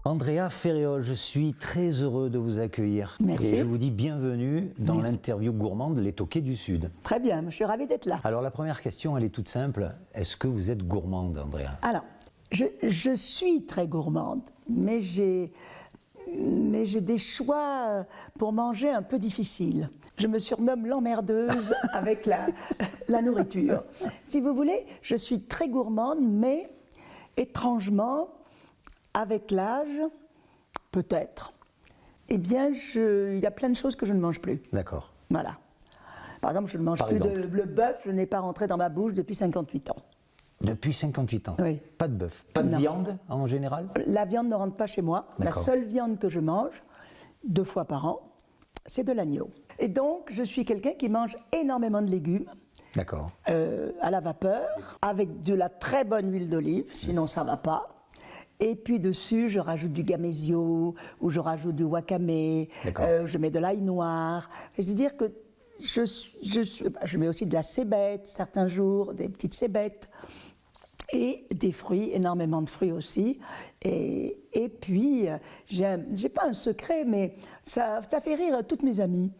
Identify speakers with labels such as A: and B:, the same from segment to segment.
A: Andrea Ferréol, je suis très heureux de vous accueillir.
B: Merci.
A: Et je vous dis bienvenue dans
B: Merci.
A: l'interview gourmande Les Toqués du Sud.
B: Très bien, je suis ravie d'être là.
A: Alors la première question, elle est toute simple. Est-ce que vous êtes gourmande, Andrea?
B: Alors, je suis très gourmande, mais j'ai des choix pour manger un peu difficiles. Je me surnomme l'emmerdeuse avec la nourriture. Si vous voulez, je suis très gourmande, mais étrangement, avec l'âge, peut-être, eh bien, il y a plein de choses que je ne mange plus.
A: D'accord.
B: Voilà. Par exemple, je ne mange
A: Par
B: plus
A: exemple
B: le bœuf, je n'ai pas rentré dans ma bouche depuis 58 ans.
A: Depuis 58 ans?
B: Oui.
A: Pas de bœuf? Pas de
B: Non.
A: viande en général?
B: La viande ne rentre pas chez moi. La
A: D'accord.
B: seule viande que je mange, 2 fois par an, c'est de l'agneau. Et donc, je suis quelqu'un qui mange énormément de légumes,
A: D'accord.
B: à la vapeur, avec de la très bonne huile d'olive, sinon ça ne va pas. Et puis dessus, je rajoute du gamésio, ou je rajoute du wakame,
A: D'accord.
B: je mets de l'ail noir. C'est-à-dire que je mets aussi de la cébette, certains jours, des petites cébettes. Et des fruits, énormément de fruits aussi. Et puis, j'ai pas un secret, mais ça fait rire toutes mes amies.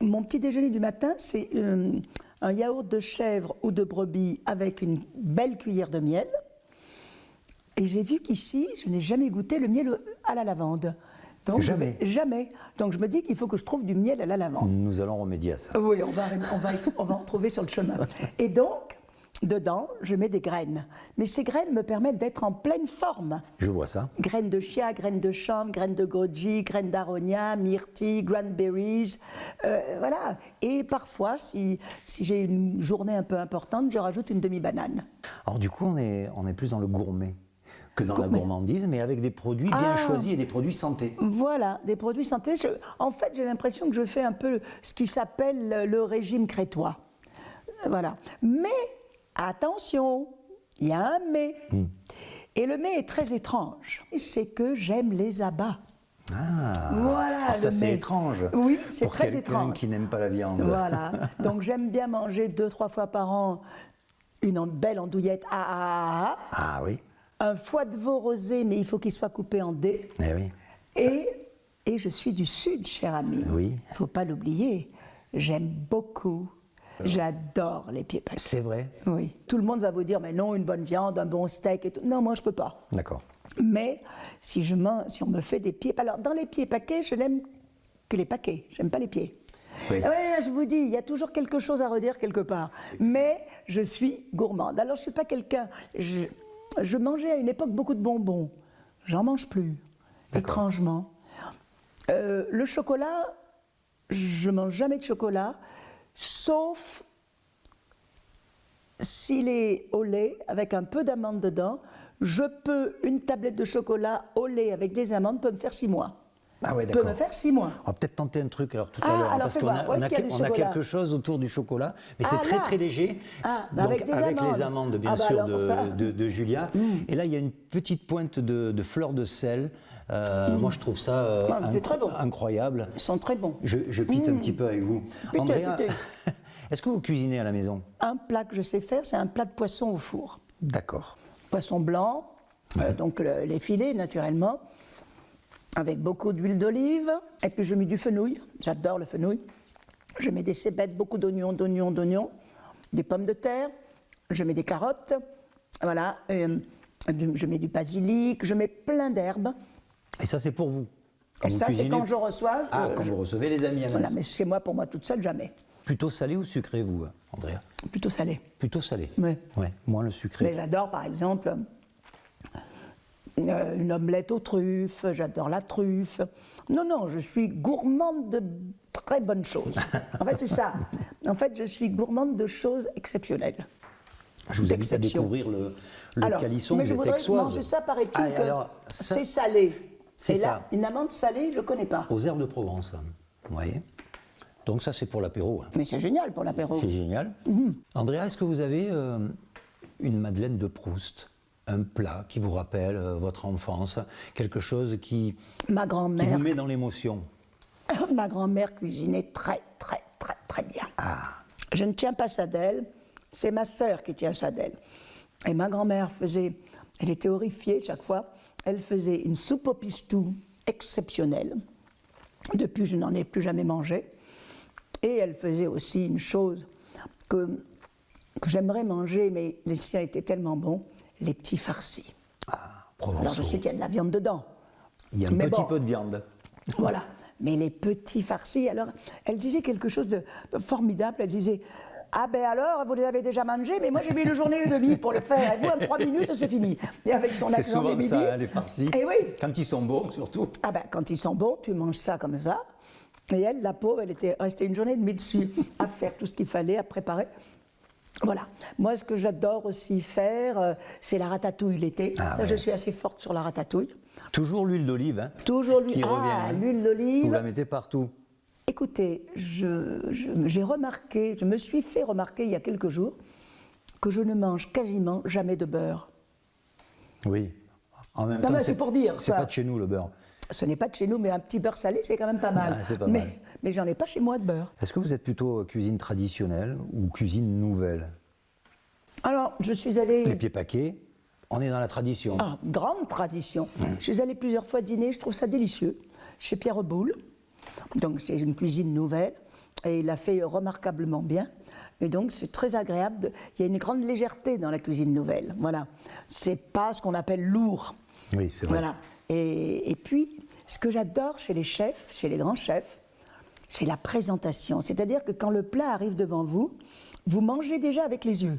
B: Mon petit déjeuner du matin, c'est un yaourt de chèvre ou de brebis avec une belle cuillère de miel. Et j'ai vu qu'ici, je n'ai jamais goûté le miel à la lavande. Donc,
A: Jamais.
B: Jamais. Donc je me dis qu'il faut que je trouve du miel à la lavande.
A: Nous allons remédier à ça.
B: Oui, on va en trouver sur le chemin. Et donc, dedans, je mets des graines. Mais ces graines me permettent d'être en pleine forme.
A: Je vois ça.
B: Graines de chia, graines de chanvre, graines de goji, graines d'aronia, myrtille, cranberries, voilà. Et parfois, si j'ai une journée un peu importante, je rajoute une demi-banane.
A: Alors du coup, on est plus dans le gourmet que dans la
B: Gourmet.
A: gourmandise, mais avec des produits bien
B: Ah.
A: choisis et des produits santé.
B: Voilà, des produits santé. En fait, j'ai l'impression que je fais un peu ce qui s'appelle le régime crétois. Voilà. Mais, attention, il y a un mais. Et le mais est très étrange. C'est que j'aime les abats.
A: Ah,
B: Voilà,
A: alors ça
B: le
A: c'est
B: mais.
A: étrange.
B: Oui, c'est
A: pour
B: très
A: quelqu'un
B: étrange.
A: qui n'aime pas la viande.
B: Voilà. Donc j'aime bien manger 2-3 fois par an une belle andouillette
A: Ah oui,
B: un foie de veau rosé, mais il faut qu'il soit coupé en dés.
A: eh oui.
B: Et je suis du Sud, cher ami.
A: Oui.
B: Il ne faut pas l'oublier. J'aime beaucoup. J'adore les pieds paquets.
A: C'est vrai.
B: Oui. Tout le monde va vous dire, mais non, une bonne viande, un bon steak et tout. Non, moi, je ne peux pas.
A: D'accord.
B: Mais si on me fait des pieds... Alors, dans les pieds paquets, je n'aime que les paquets. Je n'aime pas les pieds.
A: Oui.
B: Ah ouais, je vous dis, il y a toujours quelque chose à redire quelque part. Mais je suis gourmande. Alors, je ne suis pas quelqu'un... Je mangeais à une époque beaucoup de bonbons. J'en mange plus, étrangement. Le chocolat, je mange jamais de chocolat, sauf s'il est au lait avec un peu d'amandes dedans. Une tablette de chocolat au lait avec des amandes peut me faire 6 mois.
A: Ah ouais,
B: Peut
A: d'accord.
B: me faire 6 mois.
A: On va peut-être tenter un truc alors tout
B: Ah,
A: à l'heure,
B: alors
A: parce
B: fais
A: qu'on
B: voir, où est-ce qu'il y a du
A: on a
B: chocolat
A: quelque chose autour du chocolat, mais c'est
B: Ah,
A: très
B: là.
A: très léger.
B: Ah,
A: Donc
B: avec des
A: les
B: amandes.
A: amandes bien
B: Ah, bah
A: sûr
B: alors, ça.
A: de Julia. Et là il y a une petite pointe de fleurs de sel. Moi je trouve ça
B: c'est très bon.
A: incroyable.
B: Ils sont très bons.
A: Je pite un petit peu avec vous.
B: Pitez,
A: Andrea,
B: pitez.
A: est-ce que vous cuisinez à la maison?
B: Un plat que je sais faire, c'est un plat de poisson au four.
A: D'accord.
B: Poisson blanc, donc les filets naturellement, avec beaucoup d'huile d'olive, et puis je mets du fenouil, j'adore le fenouil. Je mets des cébettes, beaucoup d'oignons, des pommes de terre, je mets des carottes, voilà, je mets du basilic, je mets plein d'herbes.
A: Et ça c'est pour vous? Quand
B: Et
A: vous
B: ça, c'est
A: cuisinez?
B: quand je reçois.
A: Quand vous recevez les amis à la
B: Voilà,
A: maison.
B: mais chez moi, pour moi toute seule, jamais.
A: Plutôt salé ou sucré vous, Andrea?
B: Plutôt salé.
A: Plutôt salé.
B: Oui.
A: Ouais, moins le sucré.
B: Mais j'adore, par exemple, une omelette aux truffes, j'adore la truffe. Non, je suis gourmande de très bonnes choses. En fait, c'est ça. En fait, je suis gourmande de choses exceptionnelles.
A: Je vous invite à
B: d'exception.
A: découvrir le
B: Alors,
A: calisson,
B: mais
A: vous
B: je
A: êtes
B: voudrais
A: aixoise.
B: manger ça, paraît-il,
A: Ah,
B: que
A: alors, ça,
B: c'est salé.
A: c'est
B: Et là,
A: ça.
B: une amande salée, je ne connais pas.
A: aux herbes de Provence. Vous voyez? Donc ça c'est pour l'apéro.
B: Mais c'est génial pour l'apéro.
A: C'est génial. Andrea, est-ce que vous avez une Madeleine de Proust? Un plat qui vous rappelle votre enfance? Quelque chose qui
B: Ma
A: vous
B: grand-mère,
A: met dans l'émotion?
B: ma grand-mère cuisinait très bien.
A: Ah,
B: Je ne tiens pas ça d'elle, c'est ma sœur qui tient ça d'elle. Et ma grand-mère elle était horrifiée chaque fois, elle faisait une soupe au pistou exceptionnelle. Depuis, je n'en ai plus jamais mangé. Et elle faisait aussi une chose que j'aimerais manger, mais les siens étaient tellement bons, les petits farcis.
A: Ah, provençaux.
B: Alors je sais qu'il y a de la viande dedans.
A: Il y a un petit peu de viande.
B: Voilà. Mais les petits farcis, alors elle disait quelque chose de formidable. Elle disait: ah ben alors, vous les avez déjà mangés, mais moi j'ai mis une journée et demie pour le faire. Et vous, en 3 minutes, c'est fini. Et avec son
A: C'est
B: accent
A: souvent
B: des midi.
A: ça, les farcis.
B: Et oui.
A: Quand ils sont bons, surtout.
B: Ah ben quand ils sont bons, tu manges ça comme ça. Et elle, la pauvre, elle était restée une journée et demie dessus, à faire tout ce qu'il fallait, à préparer. Voilà. Moi, ce que j'adore aussi faire, c'est la ratatouille l'été.
A: Ah,
B: ça,
A: ouais.
B: je suis assez forte sur la ratatouille.
A: Toujours l'huile d'olive, hein,
B: Toujours l'huile.
A: qui revient.
B: Ah,
A: hein.
B: l'huile
A: Vous
B: d'olive.
A: la mettez partout.
B: Écoutez, j'ai remarqué, je me suis fait remarquer il y a quelques jours que je ne mange quasiment jamais de beurre.
A: Oui. En même
B: Non,
A: temps,
B: mais c'est pour dire,
A: c'est
B: ça.
A: pas de chez nous, le beurre.
B: Ce n'est pas de chez nous, mais un petit beurre salé, c'est quand même pas mal.
A: Ah, c'est pas mal.
B: Mais j'en ai pas chez moi de beurre.
A: Est-ce que vous êtes plutôt cuisine traditionnelle ou cuisine nouvelle?
B: Alors, je suis
A: Les
B: allée...
A: pieds paquets, on est dans la tradition.
B: Ah, grande tradition. Je suis allée plusieurs fois dîner, je trouve ça délicieux, chez Pierre Boulle. Donc c'est une cuisine nouvelle, et il a fait remarquablement bien. Et donc c'est très agréable. Il y a une grande légèreté dans la cuisine nouvelle. Voilà. C'est pas ce qu'on appelle lourd.
A: Oui, c'est vrai.
B: Voilà. Et puis, ce que j'adore chez les chefs, chez les grands chefs, c'est la présentation. C'est-à-dire que quand le plat arrive devant vous, vous mangez déjà avec les yeux.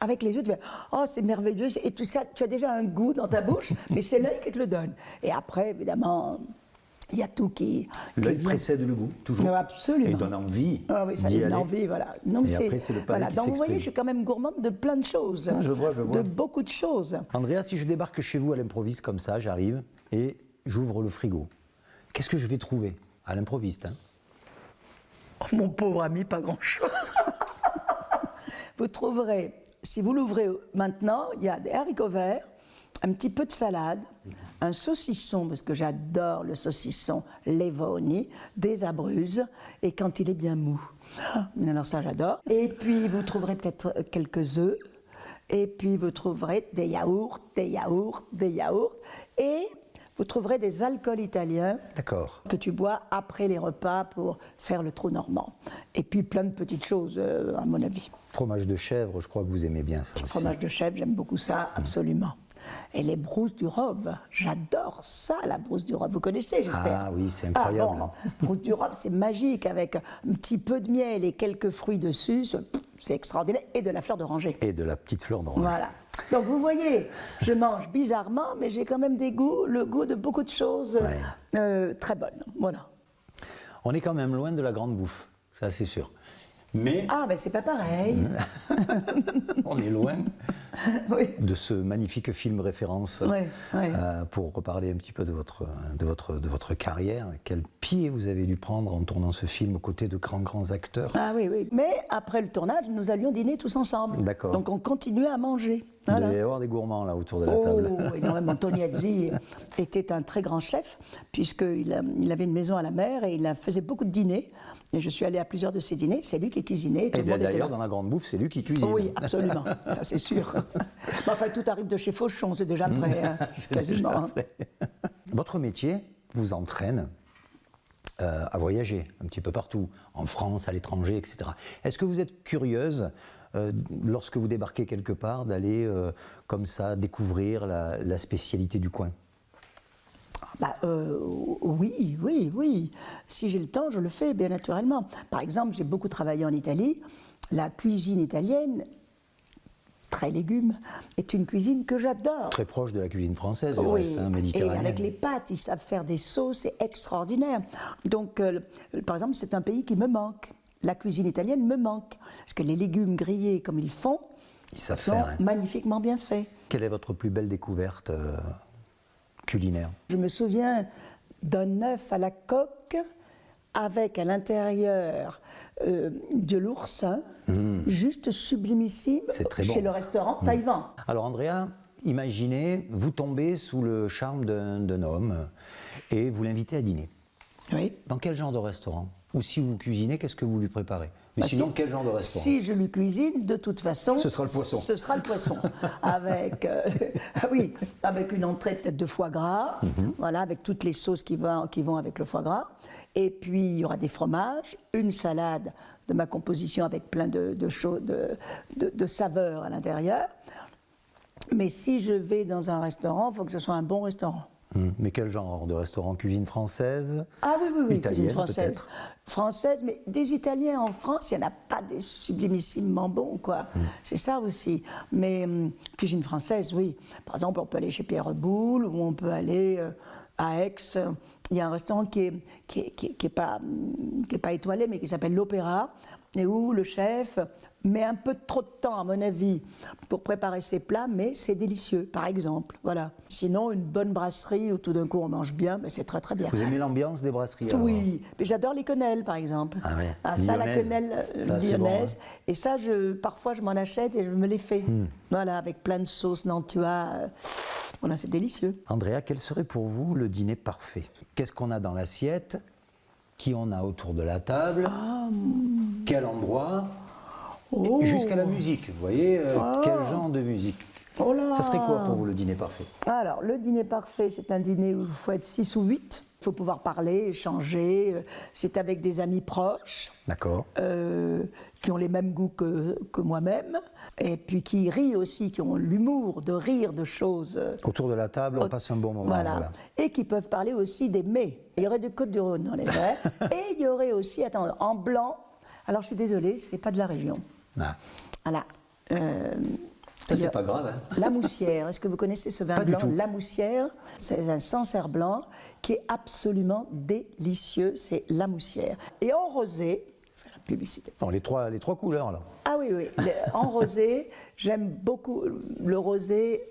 B: Avec les yeux, tu fais « Oh, c'est merveilleux !» Et tout ça, tu as déjà un goût dans ta bouche, mais c'est l'œil qui te le donne. Et après, évidemment, il y a tout qui
A: L'œil
B: vient.
A: précède le goût, toujours.
B: Absolument.
A: Et donne envie
B: Ah oui, ça
A: d'y
B: donne
A: aller.
B: envie, voilà. Non,
A: Et après, c'est le palais qui
B: Donc, vous
A: s'exprime.
B: voyez, je suis quand même gourmande de plein de choses.
A: Ah, je vois.
B: De beaucoup de choses.
A: Andrea, si je débarque chez vous à l'improviste comme ça, j'arrive et j'ouvre le frigo. Qu'est-ce que je vais trouver à l'improviste, hein?
B: Oh, mon pauvre ami, pas grand-chose. Vous trouverez, si vous l'ouvrez maintenant, il y a des haricots verts, un petit peu de salade, un saucisson, parce que j'adore le saucisson Levoni, des abruzzes, et quand il est bien mou. Alors ça, j'adore. Et puis, vous trouverez peut-être quelques œufs, et puis vous trouverez des yaourts, et vous trouverez des alcools italiens
A: D'accord.
B: que tu bois après les repas pour faire le trou normand. Et puis plein de petites choses, à mon avis.
A: Fromage de chèvre, je crois que vous aimez bien ça aussi.
B: Fromage de chèvre, j'aime beaucoup ça, absolument. Et les brousses du Rove, j'adore ça, la brousse du Rove. Vous connaissez, j'espère.
A: Ah oui, c'est incroyable.
B: Ah, bon, brousse du Rove, c'est magique, avec un petit peu de miel et quelques fruits dessus, c'est extraordinaire. Et de la fleur d'oranger.
A: Et de la petite fleur d'orange.
B: Voilà. Donc vous voyez, je mange bizarrement, mais j'ai quand même le goût de beaucoup de choses très bonnes. Voilà.
A: On est quand même loin de la grande bouffe, ça c'est sûr. Mais
B: Ah, ben c'est pas pareil.
A: on est loin
B: Oui.
A: de ce magnifique film référence.
B: Oui.
A: Pour reparler un petit peu de votre carrière, quel pied vous avez dû prendre en tournant ce film aux côtés de grands acteurs.
B: Ah oui. Mais après le tournage, nous allions dîner tous ensemble.
A: D'accord.
B: Donc on continuait à manger.
A: Il
B: Voilà.
A: devait y avoir des gourmands là autour de la table.
B: Oh, énormément. Toniazzi était un très grand chef, puisqu'il avait une maison à la mer et il faisait beaucoup de dîners. Et je suis allée à plusieurs de ses dîners, c'est lui qui cuisinait. Tout
A: Et
B: le monde était
A: d'ailleurs,
B: là.
A: dans la grande bouffe, c'est lui qui cuisine.
B: Oui, absolument, ça c'est sûr. Mais enfin, tout arrive de chez Fauchon, c'est déjà prêt, hein,
A: C'est
B: quasiment.
A: déjà
B: hein.
A: prêt. Votre métier vous entraîne à voyager un petit peu partout, en France, à l'étranger, etc. Est-ce que vous êtes curieuse, lorsque vous débarquez quelque part, d'aller comme ça découvrir la spécialité du coin?
B: Oui. Si j'ai le temps, je le fais, bien naturellement. Par exemple, j'ai beaucoup travaillé en Italie. La cuisine italienne, très légumes, est une cuisine que j'adore.
A: Très proche de la cuisine française, du
B: Oui,
A: reste, hein,
B: et
A: méditerranéenne.
B: avec les pâtes, ils savent faire des sauces, c'est extraordinaire. Donc, par exemple, c'est un pays qui me manque. La cuisine italienne me manque. Parce que les légumes grillés comme ils font,
A: Ils savent
B: sont
A: faire, hein.
B: magnifiquement bien faits.
A: Quelle est votre plus belle découverte culinaire?
B: Je me souviens d'un œuf à la coque avec à l'intérieur de l'oursin, juste sublimissime,
A: C'est très bon,
B: chez le
A: ça.
B: restaurant Taïwan.
A: Alors Andrea, imaginez, vous tombez sous le charme d'un homme et vous l'invitez à dîner.
B: Oui.
A: Dans quel genre de restaurant? Ou si vous cuisinez, qu'est-ce que vous lui préparez? Mais
B: Bah,
A: sinon, quel genre de restaurant?
B: Si je lui cuisine, de toute façon,
A: Ce sera le poisson.
B: Ce sera le poisson, avec, oui, avec une entrée peut-être de foie gras, voilà, avec toutes les sauces qui vont avec le foie gras. Et puis il y aura des fromages, une salade de ma composition avec plein de saveurs à l'intérieur. Mais si je vais dans un restaurant, il faut que ce soit un bon restaurant.
A: Mais quel genre de restaurant? Cuisine française?
B: Ah oui, oui, oui,
A: Italienne,
B: cuisine française.
A: peut-être?
B: Française, mais des Italiens en France, il n'y en a pas des sublimissimement bons, quoi. C'est ça aussi. Mais cuisine française, oui. Par exemple, on peut aller chez Pierre Boulle, ou on peut aller à Aix. Il y a un restaurant qui est pas étoilé, mais qui s'appelle l'Opéra, et où le chef met un peu trop de temps, à mon avis, pour préparer ses plats, mais c'est délicieux, par exemple. Voilà. Sinon, une bonne brasserie où tout d'un coup on mange bien, ben c'est très très bien.
A: Vous aimez l'ambiance des brasseries alors?
B: Oui, mais j'adore les quenelles, par exemple.
A: Ah ouais.
B: Ça, la
A: Lyonnaise.
B: quenelle
A: Ça, c'est
B: lyonnaise.
A: bon, hein.
B: Et ça, parfois, je m'en achète et je me les fais. Voilà, avec plein de sauces Nantua. Voilà, c'est délicieux.
A: Andrea, quel serait pour vous le dîner parfait? Qu'est-ce qu'on a dans l'assiette? Qui on a autour de la table? Quel endroit?
B: Oh.
A: Et jusqu'à la musique, vous voyez, quel genre de musique?
B: Oh là.
A: Ça serait quoi pour vous le dîner parfait?
B: Alors, le dîner parfait, c'est un dîner où il faut être 6 ou 8. Il faut pouvoir parler, échanger. C'est avec des amis proches.
A: D'accord.
B: Qui ont les mêmes goûts que moi-même, et puis qui rient aussi, qui ont l'humour de rire de choses.
A: Autour de la table, on passe un bon moment.
B: Voilà. Et qui peuvent parler aussi des mets. Il y aurait du Côte-du-Rhône dans les verres, et il y aurait aussi, attends, en blanc, alors je suis désolée, c'est pas de la région.
A: Ah.
B: Voilà.
A: Ça, c'est pas grave. Hein.
B: La Moussière, est-ce que vous connaissez ce vin
A: Pas du
B: blanc?
A: tout.
B: La Moussière, c'est un Sancerre blanc qui est absolument délicieux, c'est La Moussière. Et en rosé, je fais la publicité.
A: Bon, les trois couleurs, alors.
B: Ah oui, oui. En rosé, j'aime beaucoup le rosé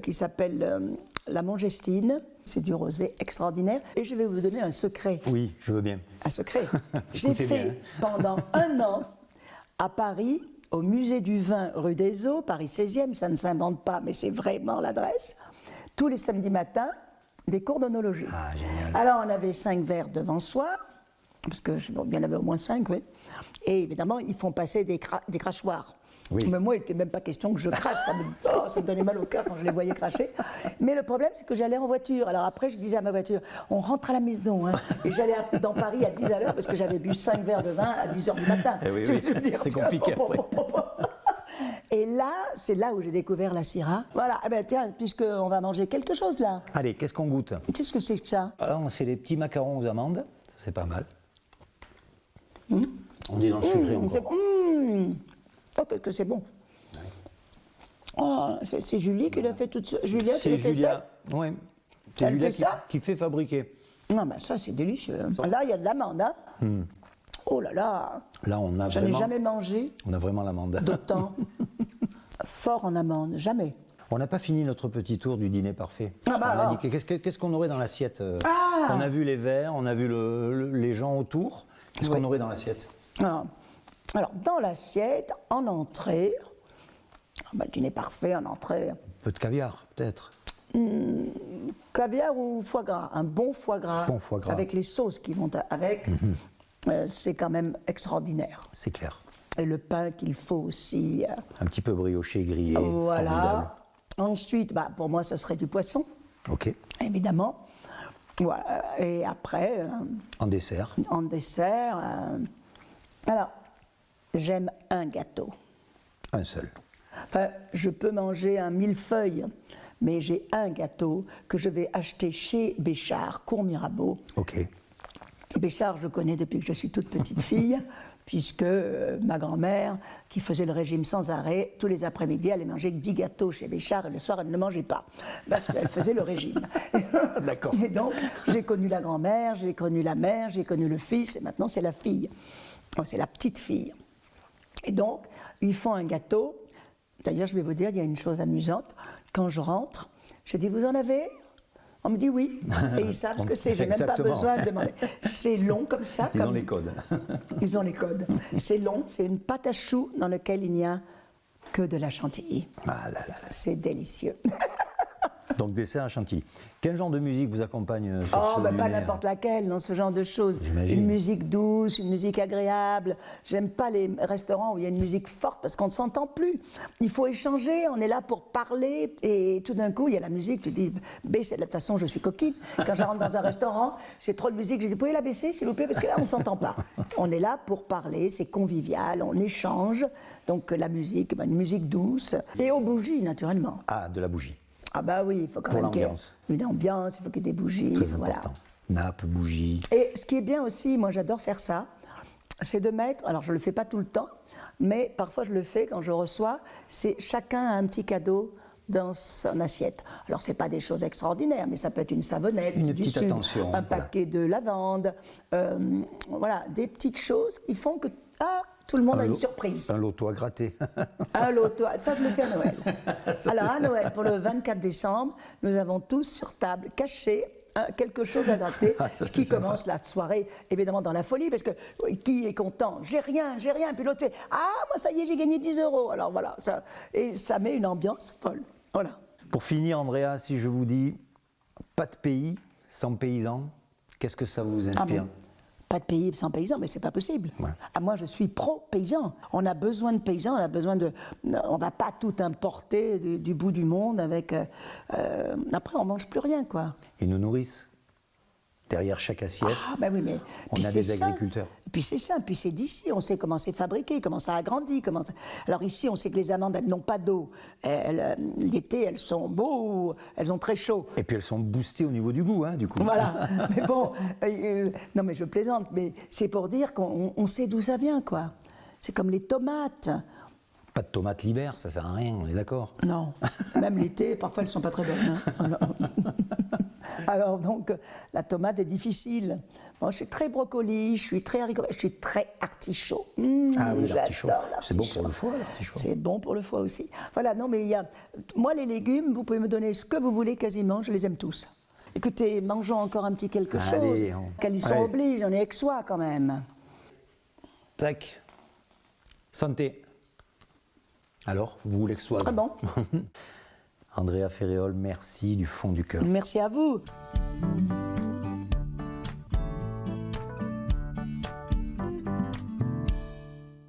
B: qui s'appelle la Mongestine. C'est du rosé extraordinaire. Et je vais vous donner un secret.
A: Oui, je veux bien.
B: Un secret. J'ai
A: Écoutez
B: fait
A: bien.
B: pendant un an à Paris, au musée du vin rue des Eaux, Paris 16e, ça ne s'invente pas, mais c'est vraiment l'adresse, tous les samedis matins, des cours d'onologie.
A: Ah, génial.
B: Alors on avait 5 verres devant soi, parce que il y en avait au moins 5, oui. Et évidemment, ils font passer des crachoirs.
A: Oui.
B: Mais moi, il n'était même pas question que je crache, ça me donnait mal au cœur quand je les voyais cracher. Mais le problème, c'est que j'allais en voiture. Alors après, je disais à ma voiture, on rentre à la maison. Hein. Et j'allais dans Paris à 10 à l'heure, parce que j'avais bu 5 verres de vin à 10 h du matin.
A: Eh oui,
B: Tu
A: oui,
B: veux dire,
A: c'est compliqué après.
B: Et là, c'est là où j'ai découvert la Syrah. Voilà, eh ben, tiens, puisqu'on va manger quelque chose là.
A: Allez, qu'est-ce qu'on goûte?
B: Qu'est-ce que c'est que ça?
A: Alors, c'est les petits macarons aux amandes. C'est pas mal. On est dans le sucré encore.
B: Oh, qu'est-ce que c'est bon. Oh, c'est Julie qui l'a fait toute seule. Julia qui
A: C'est
B: l'a fait seule.
A: Julia. Oui. C'est
B: Elle
A: Julia
B: fait ça
A: qui fait fabriquer.
B: Non, mais ça, c'est délicieux. Là, il y a de l'amande. Hein. Oh là là.
A: Là, on a
B: J'en ai
A: vraiment,
B: jamais mangé
A: on a vraiment l'amande.
B: d'autant fort en amande. Jamais.
A: On n'a pas fini notre petit tour du dîner parfait.
B: Ah bah
A: On a
B: alors.
A: dit qu'est-ce qu'on aurait dans l'assiette?
B: Ah.
A: On a vu les verres, on a vu les gens autour. Qu'est-ce
B: Oui.
A: qu'on aurait dans l'assiette?
B: Alors, dans l'assiette, en entrée, le dîner parfait, en entrée,
A: Un peu de caviar, peut-être.
B: caviar ou foie gras, un bon foie gras,
A: Bon foie gras.
B: avec les sauces qui vont avec, c'est quand même extraordinaire.
A: C'est clair.
B: Et le pain qu'il faut aussi.
A: Un petit peu brioché, grillé. Formidable.
B: Voilà. Ensuite, pour moi, ce serait du poisson,
A: Ok.
B: évidemment. Voilà. Et après,
A: En dessert.
B: en dessert, alors, j'aime un gâteau.
A: Un seul.
B: Enfin, je peux manger un millefeuille, mais j'ai un gâteau que je vais acheter chez Béchard, Cours Mirabeau.
A: Ok.
B: Béchard, je connais depuis que je suis toute petite fille, puisque ma grand-mère, qui faisait le régime sans arrêt, tous les après-midi, allait manger 10 gâteaux chez Béchard, et le soir, elle ne mangeait pas, parce qu'elle faisait le régime.
A: D'accord.
B: Et donc, j'ai connu la grand-mère, j'ai connu la mère, j'ai connu le fils, et maintenant, c'est la fille. C'est la petite fille. Et donc, ils font un gâteau. D'ailleurs, je vais vous dire, il y a une chose amusante. Quand je rentre, je dis, vous en avez? On me dit oui. Et ils savent ce que c'est. J'ai même pas
A: Exactement.
B: besoin de demander. C'est long comme ça.
A: Ils ont les codes.
B: Ils ont les codes. C'est long. C'est une pâte à choux dans laquelle il n'y a que de la chantilly.
A: Ah là là là.
B: C'est délicieux.
A: Donc dessert à Chantilly. Quel genre de musique vous accompagne sur
B: Oh,
A: ce
B: ben pas
A: lunaire?
B: n'importe laquelle, dans ce genre de choses.
A: J'imagine.
B: Une musique douce, une musique agréable. J'aime pas les restaurants où il y a une musique forte parce qu'on ne s'entend plus. Il faut échanger, on est là pour parler et tout d'un coup, il y a la musique, tu dis, baissez. De toute façon, je suis coquine. Quand je rentre dans un restaurant, c'est trop de musique, je dis, vous pouvez la baisser s'il vous plaît parce que là, on ne s'entend pas. On est là pour parler, c'est convivial, on échange. Donc la musique, ben, une musique douce et aux bougies, naturellement.
A: Ah, de la bougie.
B: Ah bah oui, il faut quand
A: Pour
B: même qu'il y ait
A: l'ambiance.
B: une ambiance, il faut qu'il y ait des bougies.
A: Très
B: voilà.
A: important. Nappe, bougie.
B: Et ce qui est bien aussi, moi j'adore faire ça, c'est de mettre, alors je ne le fais pas tout le temps, mais parfois je le fais quand je reçois, c'est chacun a un petit cadeau dans son assiette. Alors c'est pas des choses extraordinaires, mais ça peut être une savonnette,
A: Une
B: du
A: petite
B: sucre,
A: attention,
B: un
A: voilà.
B: paquet de lavande, voilà, des petites choses qui font que tout le monde a une surprise.
A: Un loto à gratter.
B: Un loto, ça je le fais à Noël. Alors à Noël, pour le 24 décembre, nous avons tous sur table caché quelque chose à gratter,
A: Ah, ça,
B: ce qui
A: c'est sympa.
B: commence la soirée évidemment dans la folie, parce que qui est content? J'ai rien, puis l'autre fait moi ça y est, j'ai gagné 10 €. Alors voilà, et ça met une ambiance folle. Voilà.
A: Pour finir, Andrea, si je vous dis pas de pays sans paysans, qu'est-ce que ça vous inspire?
B: Pas de pays sans paysans, mais c'est pas possible.
A: Ouais.
B: Moi, je suis pro-paysan. On a besoin de paysans, on va pas tout importer du bout du monde avec. Après, on mange plus rien, quoi.
A: Ils nous nourrissent. Derrière chaque assiette,
B: Ah, ben oui, mais.
A: on
B: puis
A: a
B: c'est
A: des
B: sain.
A: agriculteurs.
B: Puis c'est ça, puis c'est d'ici, on sait comment c'est fabriqué, comment ça a grandi. Alors ici, on sait que les amandes, elles n'ont pas d'eau. L'été, elles sont beaux, elles ont très chaud.
A: Et puis elles sont boostées au niveau du goût, hein, du coup.
B: Voilà, mais bon, non mais je plaisante, mais c'est pour dire qu'on sait d'où ça vient, quoi. C'est comme les tomates.
A: Pas de tomates l'hiver, ça sert à rien, on est d'accord.
B: Non, même l'été, parfois elles sont pas très bonnes. Hein. Alors donc, la tomate est difficile. Moi, je suis très brocoli, je suis très haricot, je suis très artichaut.
A: Ah oui, l'artichaut.
B: J'adore
A: C'est bon
B: l'artichaut.
A: pour le foie, l'artichaut.
B: C'est bon pour le foie aussi. Voilà, non mais moi les légumes, vous pouvez me donner ce que vous voulez quasiment, je les aime tous. Écoutez, mangeons encore un petit quelque
A: Allez,
B: chose. Calisson
A: allez.
B: oblige, on est aixois quand même.
A: Tac. Santé. Alors, vous voulez que ce soit
B: Très bon.
A: Andrea Ferréol, merci du fond du cœur.
B: Merci à vous.